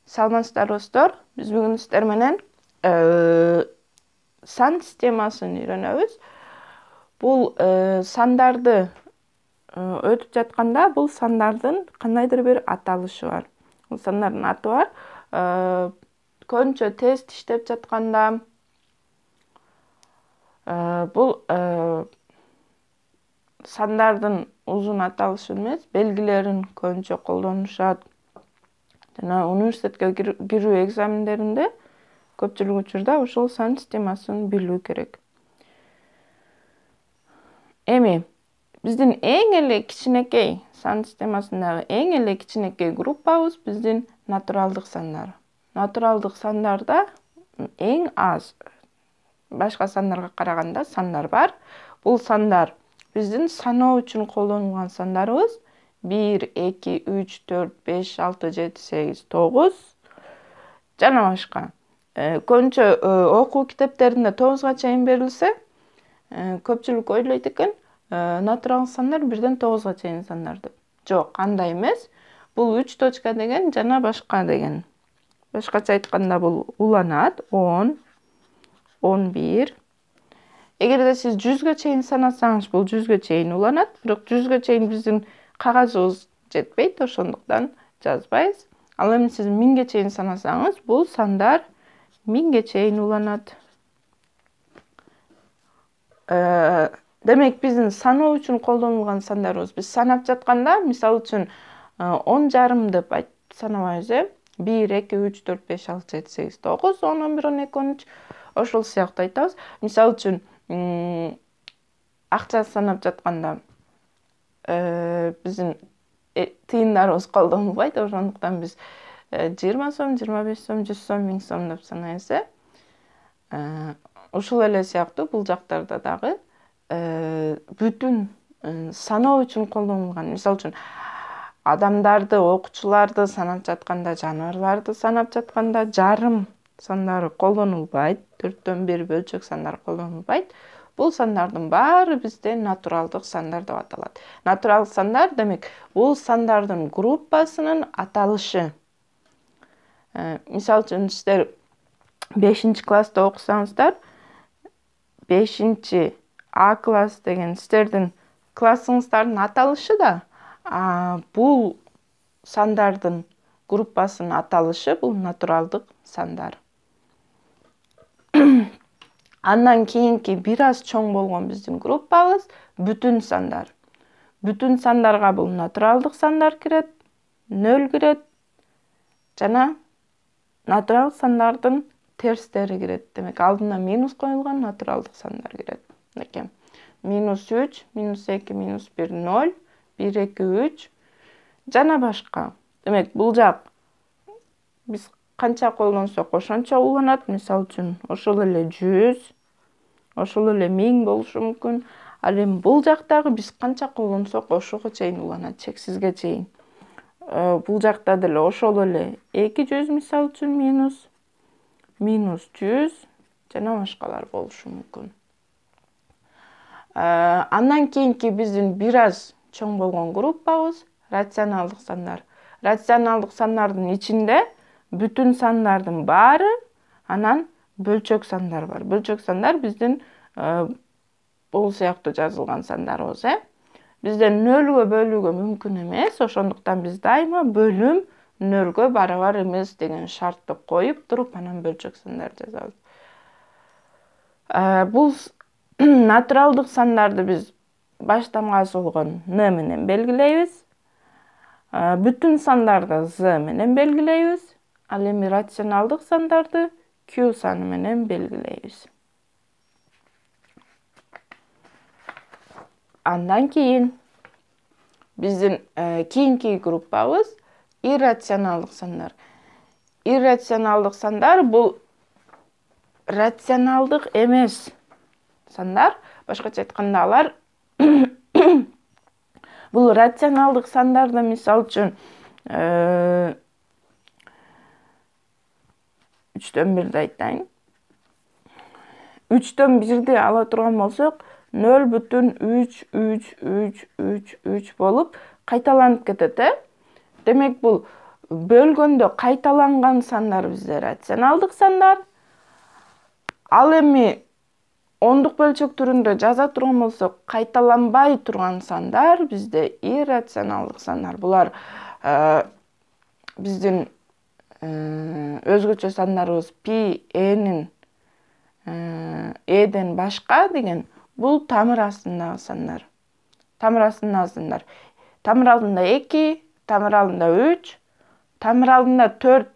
Саламатсыздарбы достор. Биз бүгүн сиздер менен сан системасын үйрөнөбүз. Бул сандарды өтүп жатканда бул сандардын кандайдыр бир аталышы бар. Бул сандардын аты бар. Көбүнчө тест иштеп жатканда бул сандардын узун аталышын эмес, белгилерин көбүнчө колдонушат. Жана университетке кирүү экзамендеринде көпчүлүк учурда ушул сан системасын билүү керек. Эми биздин эң эле кичинекей сан системасындагы эң эле кичинекей группабыз биздин натуралдык сандар. Натуралдык сандарда эң аз башка сандарга караганда сандар бар. Бул сандар биздин саноо үчүн колдонулган сандарыбыз 1, 2, 3, 4, 5, 6, 7, 8, 9 жана башка. Көбүнчө окуу китептеринде 9га чейин берилсе, көпчүлүк ойлойт экен, натуралдык сандар 1ден 9га чейин сандар деп. Жок, андай эмес. Бул 3 точка деген жана башка деген. Башкача айтканда бул уланат 10, 11. Эгерде сиз 100га чейин санасаңыз, бул 100га чейин уланат, бирок 100га чейин биздин кагазыбыз жетпейт, ошондуктан жазбайбыз. Ал эми сиз 1000ге чейин санасаңыз, бул сандар 1000ге чейин уланат. Демек биздин саноо үчүн колдонулган сандарыбыз, биз санап жатканда, мисалы үчүн 10 жарым деп санабайбыз, 1, 2, 3, 4, 5, 6, 7, 8, 9, 10, 11, 12, 13 ошол сыяктуу айтабыз. Мисалы үчүн акча санап жатканда биздин тыйындарыбыз колдонулбайт, ошондуктан биз 20 сом, 25 сом, 100 сом, 1000 сом деп санайбыз. Ушул эле сыяктуу бул жактарда дагы бүтүн саноо үчүн колдонулган. Мисалы үчүн адамдарды, окуучуларды санап жатканда, жаныбарларды санап жатканда жарым сандары колдонулбайт, 4төн 1 бөлчөк сандар колдонулбайт. Бул сандардын баары бизде натуралдык сандар деп аталат. Натуралдык сандар демек бул сандардын группасынын аталышы. Мисалы үчүн сиздер 5-класста окусаңыздар, 5 А класс деген сиздердин классыңыздардын аталышы да, бул сандардын группасынын аталышы бул натуралдык сандар. Андан кийинки бир аз чоң болгон биздин группабыз бүтүн сандар. Бүтүн сандарга бул натуралдык сандар кирет, 0 кирет жана натуралдык сандардын терстери кирет. Демек алдына минус коюлган натуралдык сандар кирет. -3, -2, -1, 0, 1, 2, 3 жана башка. Демек бул жак биз канча колдонсок ошончо уланат. Мисалы үчүн ошол эле 100, ошол эле 1000 болушу мүмкүн. Ал эми бул жактагы биз канча колдонсок ошого чейин уланат, чексизге чейин. Бул жакта деле ошол эле 200 мисалы үчүн минус 100 жана башкалар болушу мүмкүн. Андан кийинки биздин бир аз чоң болгон группабыз рационалдык сандар. Рационалдык сандардын ичинде бүтүн сандардын баары, анан бөлчөк сандар бар. Бөлчөк сандар биздин бул сыяктуу жазылган сандарыбыз. Бизден 0га бөлүүгө мүмкүн эмес, ошондуктан биз дайыма бөлүм 0га барабар эмес деген шартты коюп туруп, анан бөлчөк сандар жазабыз. Бул натуралдык сандарды биз баштамгасы болгон n менен белгилейбиз. Бүтүн сандарды z менен белгилейбиз. Ал эми рационалдык сандарды q саны менен белгилейбиз. Андан кийин биздин кийинки группабыз иррационалдык сандар. Иррационалдык сандар бул рационалдык эмес сандар. Башкача айтканда алар бул рационалдык сандарды мисалы үчүн 3төн 1 айтайын. 3төн 1 ала турган болсок, 0,3 болуп кайталанып кетет. Демек бул бөлгөндө кайталанган сандар бизде рационалдык сандар. Ал эми ондук бөлчөк түрүндө жаза турган болсок, кайталанбай турган сандар бизде иррационалдык сандар. Булар биздин өзгөчө сандарыбыз пи, эден башка деген бул тамыр астындагы сандар. Тамыр астындагы сандар. Тамыр алдында 2, тамыр алдында 3, тамыр алдында 4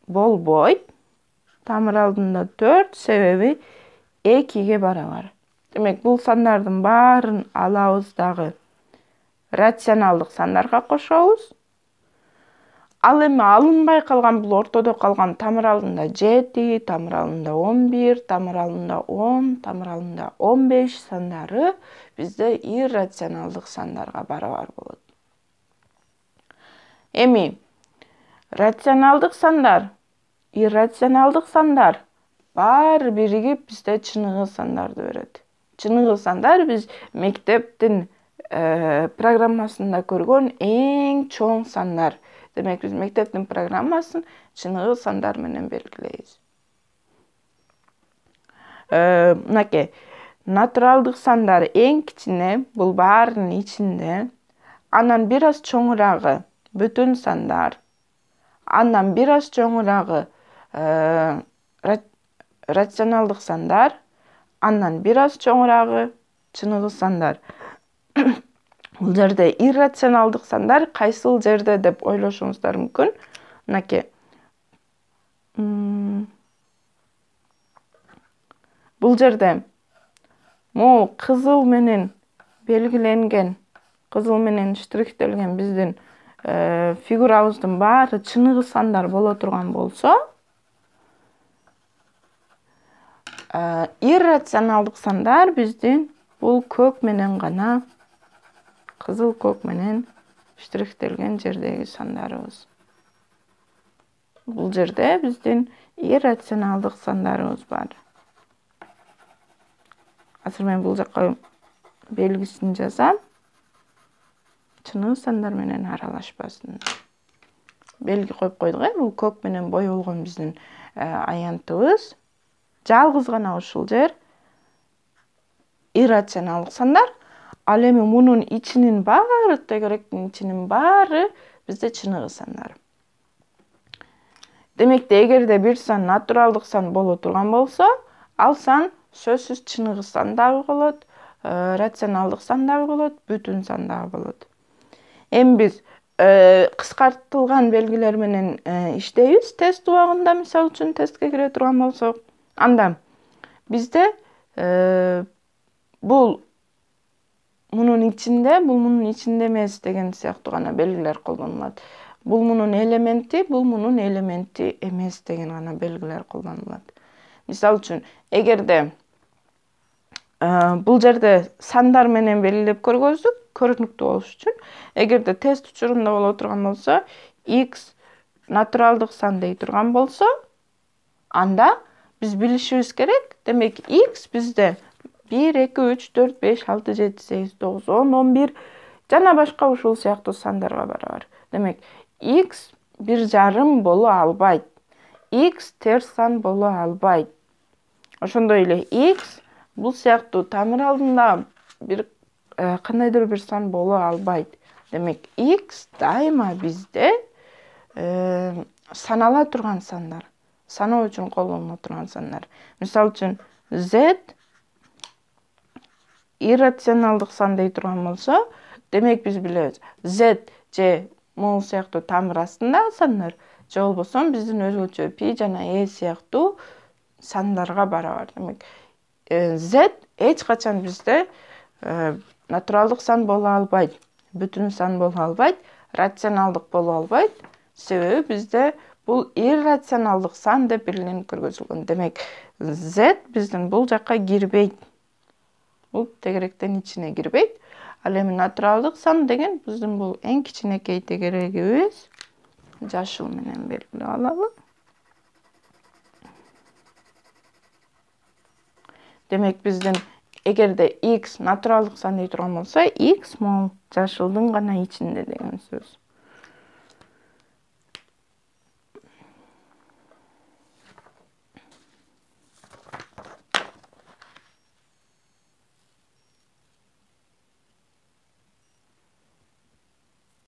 болбойт. Тамыр алдында 4 себеби 2-ге барабар. Демек, бул сандардын баарын алабыз дагы рационалдык сандарга кошобуз. Ал эми алынбай калган бул ортодо калган тамыр алдында 7, тамыр алдында 11, тамыр алдында 10, тамыр алдында 15 сандары бизде иррационалдык сандарга барабар болот. Эми рационалдык сандар, иррационалдык сандар баары биригип бизде чыныгы сандарды берет. Чыныгы сандар биз мектептин программасында көргөн эң чоң сандар. Демек, биз мектептин программасын чыныгы сандар менен белгилейбиз. Мынакей, натуралдык сандар эң кичине, бул баарынын ичинде. Андан бир аз чоңурагы бүтүн сандар. Андан бир аз чоңурагы рационалдык сандар. Андан бир аз чоңурагы чыныгы сандар. Бул жерде иррационалдык сандар кайсыл жерде деп ойлошуңуздар мүмкүн. Мынакей. Бул жерде могу кызыл менен белгиленген, кызыл менен штрихтелген биздин фигурабыздын баары чыныгы сандар боло турган болсо, иррационалдык сандар биздин бул көк менен гана, кызыл көк менен штрихтелген жердеги сандарыбыз. Бул жерде биздин иррационалдык сандарыбыз бар. Азыр мен бул жакка белгисин жазам. Чыныгы сандар менен аралашпасын. Белги коюп койдук, бул көк менен боелгон биздин аянтыбыз. Жалгыз гана ушул жер иррационалдык сандар. Ал эми мунун ичинин баары, тегеректин ичинин баары бизде чыныгы сандар. Демек, эгерде бир сан натуралдык сан боло турган болсо, ал сан сөзсүз чыныгы сан дагы болот, рационалдык сан дагы болот, бүтүн сан дагы болот. Эми биз кыскартылган белгилер менен иштейбиз. Тест убагында, мисалы үчүн, тестке кире турган болсок, анда бизде бул мунун ичинде, бул мунун ичинде эмес деген сыяктуу гана белгилер колдонулат. Бул мунун элементи, бул мунун элементи эмес деген гана белгилер колдонулат. Мисалы үчүн, эгерде бул жерде сандар менен белгилеп көргөздүк, көрүнүктүү болуш үчүн. Эгерде тест учурунда боло турган болсо, x натуралдык сан дей турган болсо, анда биз билишибиз керек. Демек, x бизде 1, 2, 3, 4, 5, 6, 7, 8, 9, 10, 11 жана башка ушул сыяктуу сандарга барабар. Демек, x 1,5 боло албайт. X терс сан боло албайт. Ошондой эле x бул сыяктуу тамыр алдында бир кандайдыр бир сан боло албайт. Демек, x дайыма бизде санала турган сандар. Саноо үчүн колдонуло турган сандар. Мисалы үчүн, z иррационалдык сан дей турган болсо, демек биз билебиз. Z же могу сыяктуу тамыр астындагы сандар, же болбосо биздин өзгөчө пи жана сыяктуу сандарга барабар. Демек, z эч качан бизде натуралдык сан боло албайт, бүтүн сан боло албайт, рационалдык боло албайт. Себеби бизде бул иррационалдык сан деп белгиленип көргөзүлгөн. Демек, z биздин бул жакка кирбейт. Бул тегеректин ичине кирбейт. Ал эми натуралдык сан деген биздин бул эң кичинекей тегерегибиз. Жашыл менен белгилеп алалы. Демек, биздин эгерде x натуралдык сан дей турган болсо, x могу жашылдын гана ичинде деген сөз.